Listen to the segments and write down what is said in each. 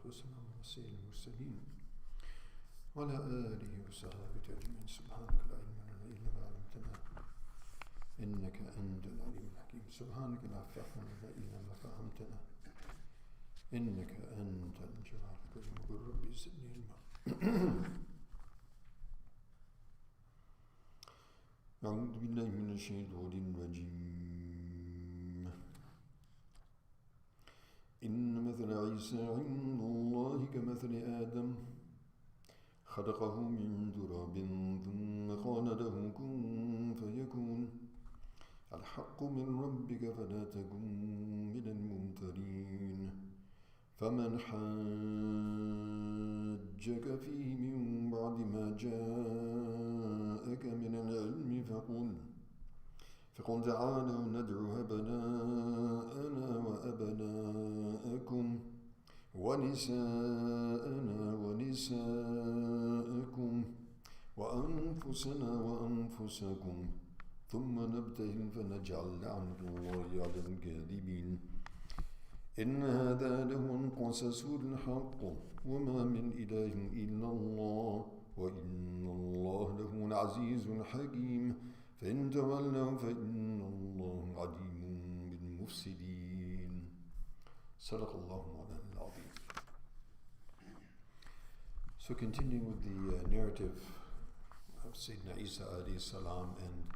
والسلام على سيد المرسلين وعلى آله وصحبه أجمعين. سبحانك لا علم لنا إلا ما علمتنا إنك أنت العليم الحكيم. سبحانك لا فهم لنا إلا ما فهمتنا إنك أنت الجواد الكريم. قل ربي زدني علما. أعوذ بالله من الشيطان الرجيم. إن مثل عيسى عند الله كمثل آدم خلقه من تراب ثم قال له كن فيكون. الحق من ربك فلا تكن من الممترين. فمن حاجك فيه من بعد ما جاءك من العلم فقل تعالوا ندعو أبناءنا وأبناءكم ونساءنا ونساءكم وأنفسنا وأنفسكم ثم نبتهل فنجعل لعنة الله على الكاذبين. إن هذا لهو القصص الحق وما من إله إلا الله وإن الله لهو العزيز الحكيم. فإن تولوا فإن الله عليم بالمفسدين. صدق الله مولانا العظيم. So continuing with the narrative of Sayyidina Isa alayhi salam, and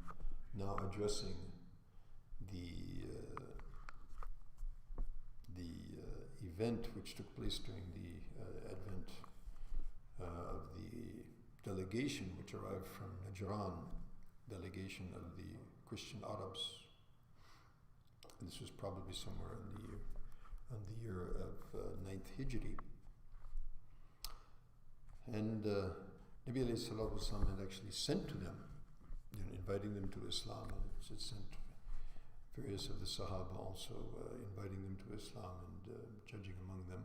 now addressing the event which took place during the advent of the delegation which arrived from Najran, delegation of the Christian Arabs. This was probably somewhere in the year of 9th Hijri. And Nabi alayhi salatu wasalam had actually sent to them, inviting them to Islam, and had sent various of the Sahaba also inviting them to Islam and judging among them.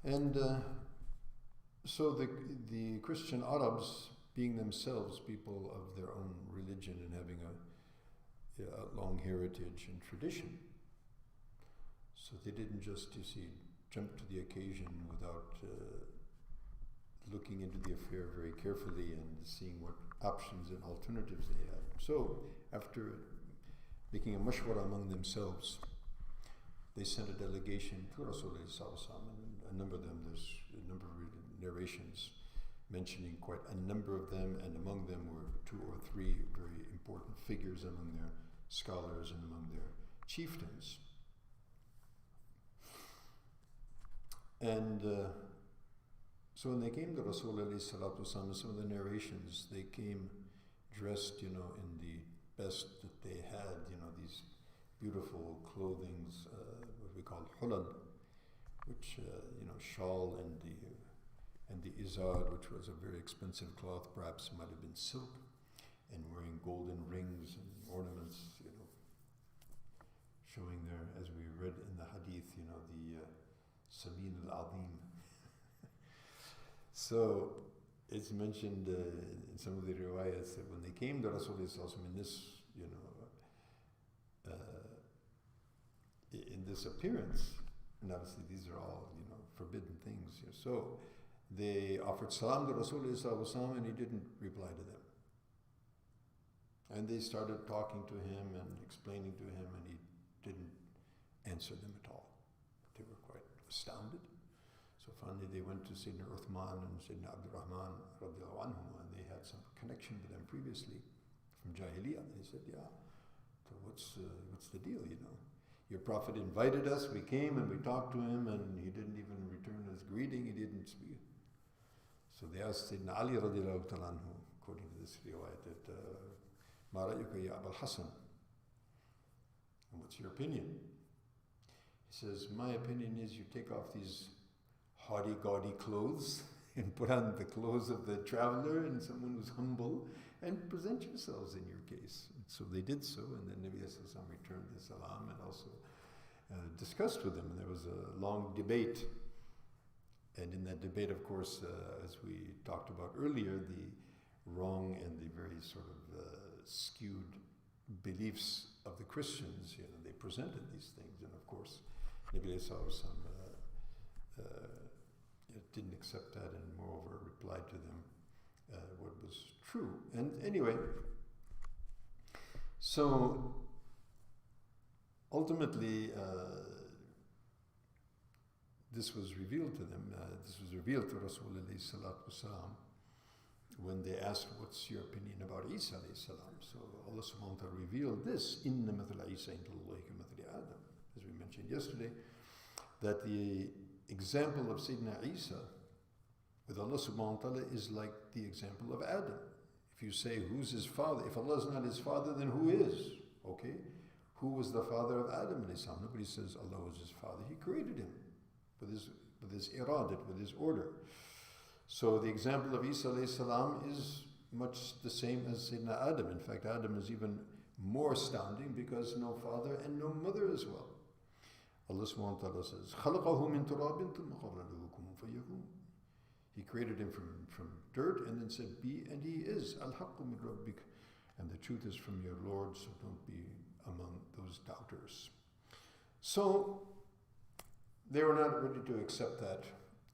And so the Christian Arabs, being themselves people of their own religion and having a long heritage and tradition, so they didn't just, jump to the occasion without looking into the affair very carefully and seeing what options and alternatives they had. So, after making a mashwara among themselves, they sent a delegation to Rasulullah, and a number of them, there's a number of narrations mentioning quite a number of them, and among them were 2 or 3 very important figures among their scholars and among their chieftains. And so when they came to Rasulullah, some of the narrations, they came dressed, in the best that they had, these beautiful clothings, what we call hulal, which, shawl and the izar, which was a very expensive cloth, perhaps might have been silk, and wearing golden rings and ornaments, showing their, as we read in the hadith, the Samin al-Azim. So it's mentioned in some of the riwayats that when they came to Rasulullah in this, in this appearance, and obviously these are all, forbidden things. So they offered salam to Rasulullah and he didn't reply to them. And they started talking to him and explaining to him, and he didn't answer them at all. They were quite astounded. So finally they went to Sayyidina Uthman and Sayyidina Abdul Rahman radiallahu anhu, and they had some connection with them previously from Jahiliyyah. They said, yeah, so what's the deal, Your Prophet invited us, we came and we talked to him, and he didn't even return his greeting, he didn't speak. So they asked Sayyidina Ali radiallahu ta'ala anhu, according to this riwayat, that, Ma ra'yuka ya Abul Hasan? And what's your opinion? He says, my opinion is you take off these haughty, gaudy clothes and put on the clothes of the traveler and someone who's humble, and present yourselves in your case. And so they did so, and then Nabi Sallallahu Alaihi Wasallam returned the salam and also discussed with them. And there was a long debate. And in that debate, of course, as we talked about earlier, the wrong and the very sort of skewed beliefs of the Christians, they presented these things. And of course, Nabi Sallallahu Alaihi Wasallam didn't accept that, and moreover replied to them what was true. And anyway, so ultimately this was revealed to them. This was revealed to Rasulullah sallallahu alaihi wasallam when they asked, "What's your opinion about Isa alayhi salam?" So Allah subhanahu wa ta'ala revealed this, "Inna mathala Isa indallahi kamathali Adam," as we mentioned yesterday, that the example of Sayyidina Isa with Allah subhanahu wa ta'ala is like the example of Adam. If you say, who's his father? If Allah is not his father, then who is? Okay? Who was the father of Adam alayhi salam? Nobody says Allah was his father. He created him with his iradat, with his order. So the example of Isa alayhi salam is much the same as Sayyidina Adam. In fact, Adam is even more astounding because no father and no mother as well. Allah subhanahu wa ta'ala says, خَلَقَهُ مِن تُرَابٍ ثُمَّ قَالَ لَهُ كُن فَيَكُونُ. He created him from dirt and then said, be, and he is. الْحَقُّ مِن رَبِّكَ. And the truth is from your Lord, so don't be among those doubters. So they were not ready to accept that.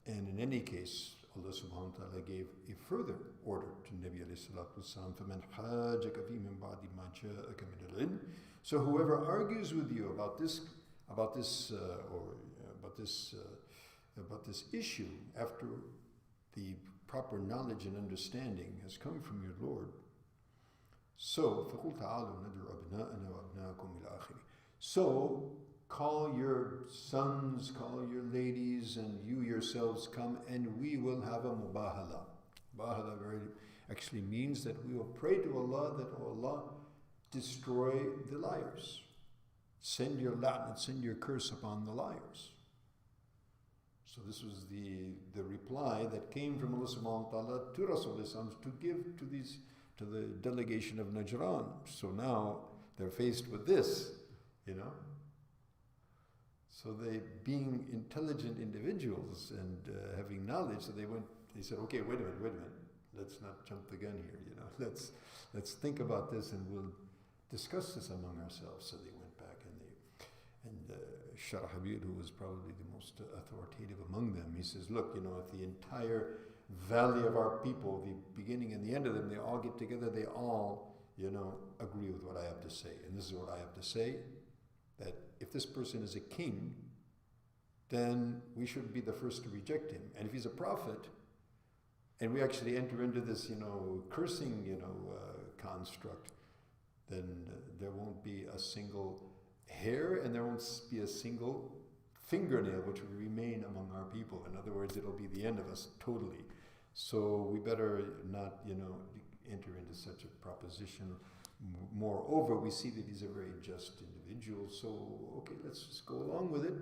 And in any case, Allah subhanahu wa ta'ala gave a further order to Nabi alayhi salatu wasalam, فَمَنْ حَاجَكَ فِي مِنْ بَعْدِ مَا جَاءَكَ مِنَ الْعِلْمِ. So whoever argues with you about this issue after the proper knowledge and understanding has come from your Lord, so فَقُلْ تَعَالُوا نَدْعُ أَبْنَاءَنَا وَأَبْنَاءَكُمْ إِلَى آخِرِهِ. So call your sons, call your ladies, and you yourselves come, and we will have a mubahala. Mubahala actually means that we will pray to Allah that, oh Allah, destroy the liars. Send your la'nat, send your curse upon the liars. So this was the reply that came from Allah subhanahu wa ta'ala to Rasulullah to give to the delegation of Najran. So now they're faced with this, you know. So they, being intelligent individuals and having knowledge, so they said, okay, wait a minute, let's not jump the gun here, you know. Let's think about this and we'll discuss this among ourselves. So they went back and Sharahabil, who was probably the most authoritative among them, he says, look, you know, if the entire valley of our people, the beginning and the end of them, they all get together, they all, you know, agree with what I have to say. And this is what I have to say, that if this person is a king, then we should be the first to reject him. And if he's a prophet, and we actually enter into this, you know, cursing, you know, construct, then there won't be a single hair and there won't be a single fingernail which will remain among our people. In other words, it'll be the end of us totally. So we better not, you know, enter into such a proposition. Moreover, we see that he's a very just individual, so okay, let's just go along with it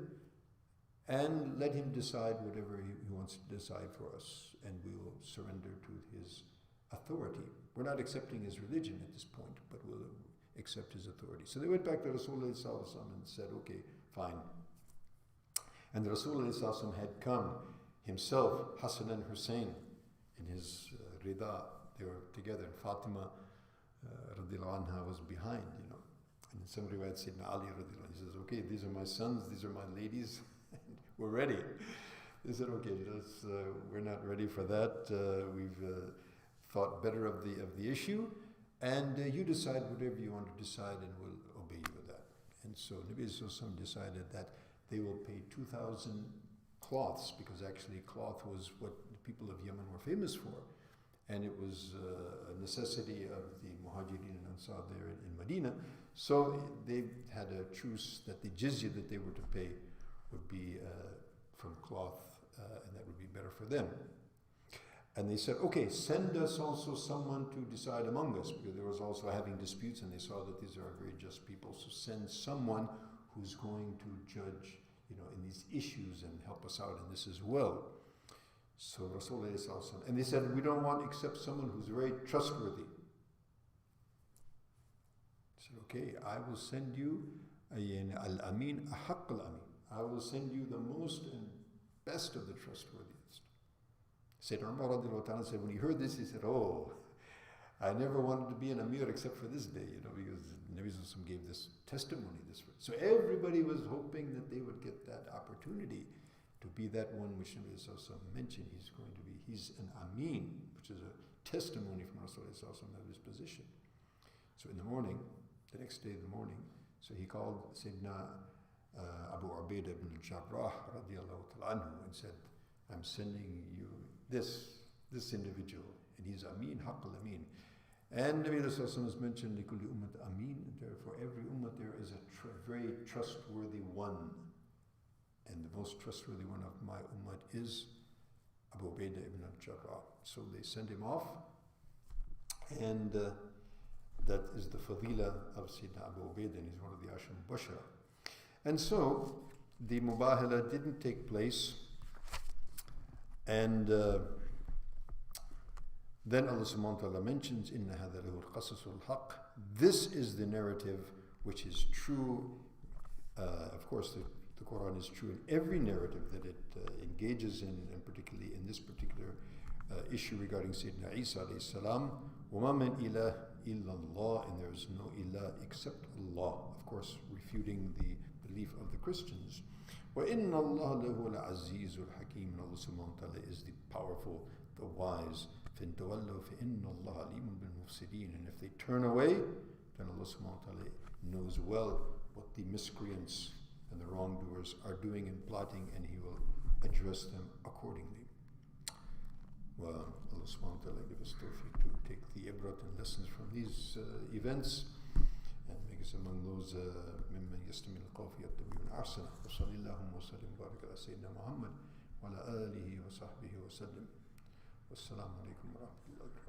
and let him decide whatever he wants to decide for us, and we will surrender to his authority. We're not accepting his religion at this point, but we'll accept his authority. So they went back to Rasulullah and said, okay, fine. And Rasulullah had come himself, Hassan and Hussein, in his rida. They were together, and Fatima radiallahu anha was behind, you know. And in some riwayat, Sayyidina Ali radiallahu anhu, he says, okay, these are my sons, these are my ladies, we're ready. They said, okay, we're not ready for that. We've thought better of the issue, and you decide whatever you want to decide, and we'll obey you with that. And so Nabi Sallallahu decided that they will pay 2,000 cloths, because actually cloth was what the people of Yemen were famous for. And it was a necessity of the Muhajirin and Ansar there in Medina. So they had a truce that the jizya that they were to pay would be from cloth, and that would be better for them. And they said, okay, send us also someone to decide among us, because there was also having disputes, and they saw that these are very just people. So send someone who's going to judge, you know, in these issues and help us out in this as well. So Rasulullah, and they said, we don't want except someone who's very trustworthy. He said, okay, I will send you al-amin, ahaq al-amin. I will send you the most and best of the trustworthiest. Sayyidina Umar said, when he heard this, he said, oh, I never wanted to be an Amir except for this day, you know, because Nabi Sallallahu gave this testimony. So everybody was hoping that they would get that opportunity to be that one which Nabi mentioned he's an Ameen, which is a testimony from Rasulullah of his position. So in the morning, the next day in the morning, so he called Sayyidina Abu Ubaidah ibn al-Jarrah radiallahu ta'ala anhu and said, I'm sending you this individual, and he's Ameen, Haqq al-Ameen. And Nabi Sallallahu has mentioned, لِكُلِّ أُمَّةٍ Ameen, for every ummah there is a very trustworthy one. And the most trustworthy one of my ummah is Abu Ubaidah ibn al-Jarrah. So they sent him off, and that is the fadila of Sayyidina Abu Ubaidah, and he's one of the Ashram Bashara. And so the Mubahala didn't take place, and then Allah subhanahu wa ta'ala mentions, إِنَّ هَذَا لَهُ الْقَصَصُ الْحَقِّ. This is the narrative which is true. Of course, the Quran is true in every narrative that it engages in, and particularly in this particular issue regarding Sayyidina Isa alayhi salam. وَمَا مِنْ إِلَهٍ إِلَّا اللَّهِ, and there is no ilah except Allah. Of course, refuting the belief of the Christians. وَإِنَّ اللَّهَ لَهُ الْعَزِيزُ الْحَكِيمُ, and Allah subhanahu wa ta'ala is the powerful, the wise. فَإِن تَوَلَّوْا فَإِنَّ اللَّهَ عَلِيمٌ بِالْمُفْسِدِينَ, and if they turn away, then Allah subhanahu wa ta'ala knows well what the miscreants and the wrongdoers are doing and plotting, and He will address them accordingly. Well, Allah subhanahu wa ta'ala give us tawfiq to take the ibrat and lessons from these events, and make us among those ممن يستمع القول فيتبعون أحسنه. وصلى اللهم وسلم وبارك على سيدنا محمد وعلى آله وصحبه وسلم. والسلام عليكم ورحمة الله وبركاته.